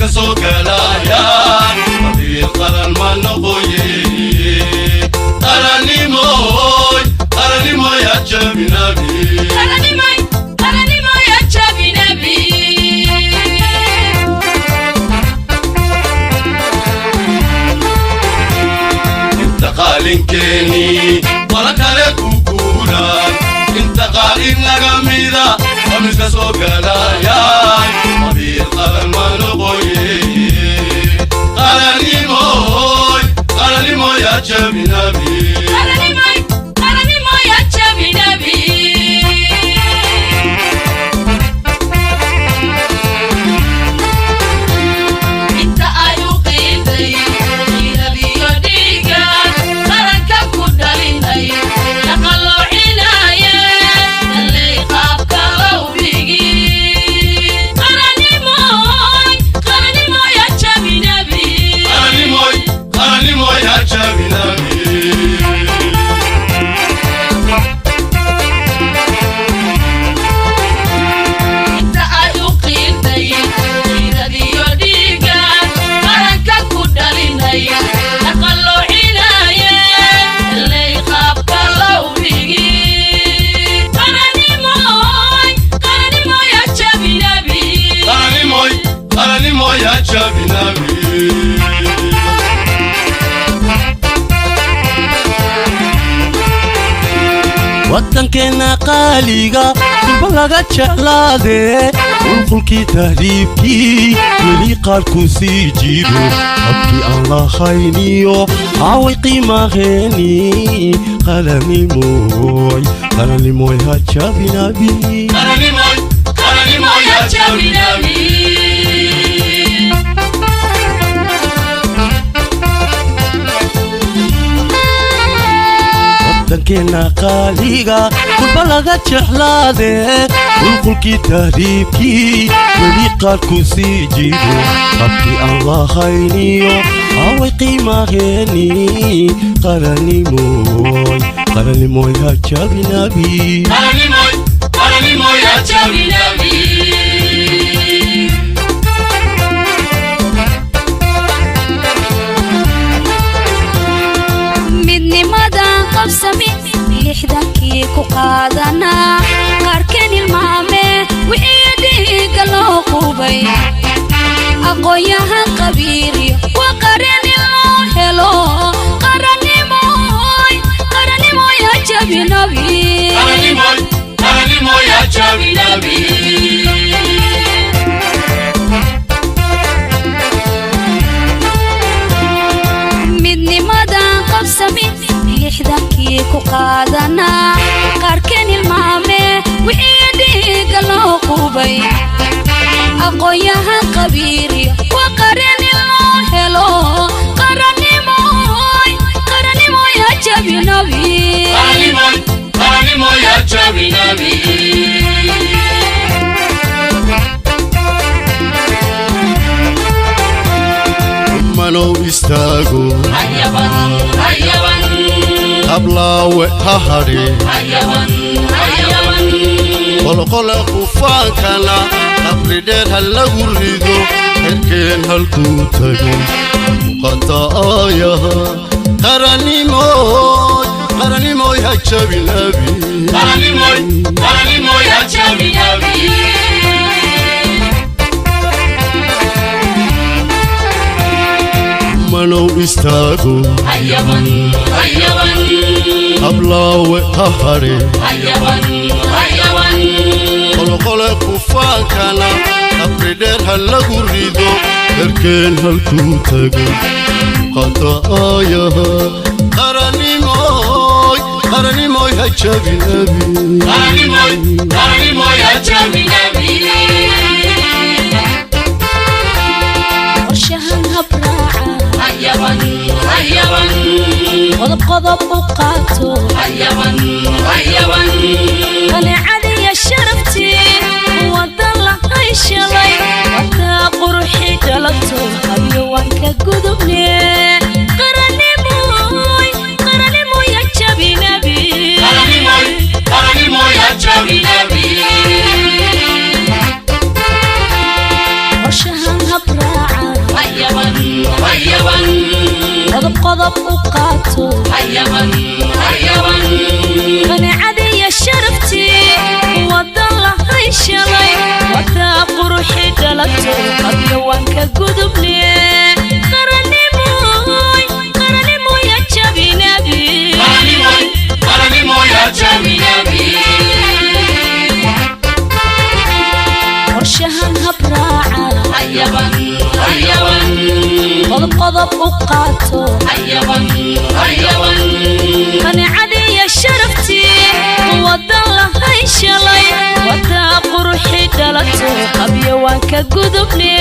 سوكلايا طريق قرن ما نقوي قرني موي يا جابي نبي قرني موي يا جابي نبي انت قالين كيني ولك عليك وكولا انت قالين لغميدا ومسك سوكلايا طريق قرن ما نقوي قرني موي يا جابي نبي قرني موي يا جابي نبي انت ايوقين دي نبي يديقا قرنك كدريني نقلو عناية اللي قابك لو بيجي قرني موي يا جابي نبي قرني موي يا جابي نبي انت ايوقين دي نبي يديقا قرنك كدريني نقلو عناية اللي قابك لو بيجي قرني موي يا جابي نبي قرني موي يا جابي نبي waddankeena qaaliga dulba laga jeclaadee qulqulkii tahriibkii weli qaarku sii jiro habkii aan lahayniyo aaway qiimaheeni qaranimoy ha jabinabi qaranimoy ya jabinabi waddankeena qaaliga dulba laga jeclaadee qulqulkii tahriibkii weli qaarku sii jiro habkii aan lahayniyo aaway qiimaheeni qaranimoy ha jabinabi qaranimoy ya jabinabi lixdankii ku qaadanaa qaarkeen ilmaame wixii dhiiga loo qubay aqoon-yahan qabiiriyo waa qaran in loo helo qaranimoy ha jabinabi qaranimoy ya jabinabi midnimadan qabsami lixdankii ku qaadanaa qaarkeen ilmaame wixii dhiiga loo qubay aqoon-yahan qabiiriyo waa qaran in loo helo qaranimoy ha jabinabi qaranimoy ya jabinabi manow istaago ablaawe ha hadhe qolqole qufaankana qabridheer ha lagu rido herkeen halkuu tago qata'aayaha qaranimoy ha jabinabi qaranimoy ya jabinabi manow istaago ablaawe ha hadhe qolqole qufaankana qabridheer ha lagu rido herkeen halkuu tago qata'aayaha qaranimoy ha jabinabi qaranimoy ya jabinabi qorshahan habraaca qodob u qaato qanicadiya sharaftii wadan lahay shalay wadaa quruxi dhalato hayawanka gudubne qaranimoy ya jabinabi qaranimoy ya jabinabi qorshahan habraaca dhalato qabyo waan ka gudubne qaranimoy ya jabi nabi qaranimoy ya jabi nabi warshahan habraaca hayaban qodob u qaato hayaban qanicadi ya sharafti wadan la hayshalay wada qurxi dhalato qabyo waan ka gudubne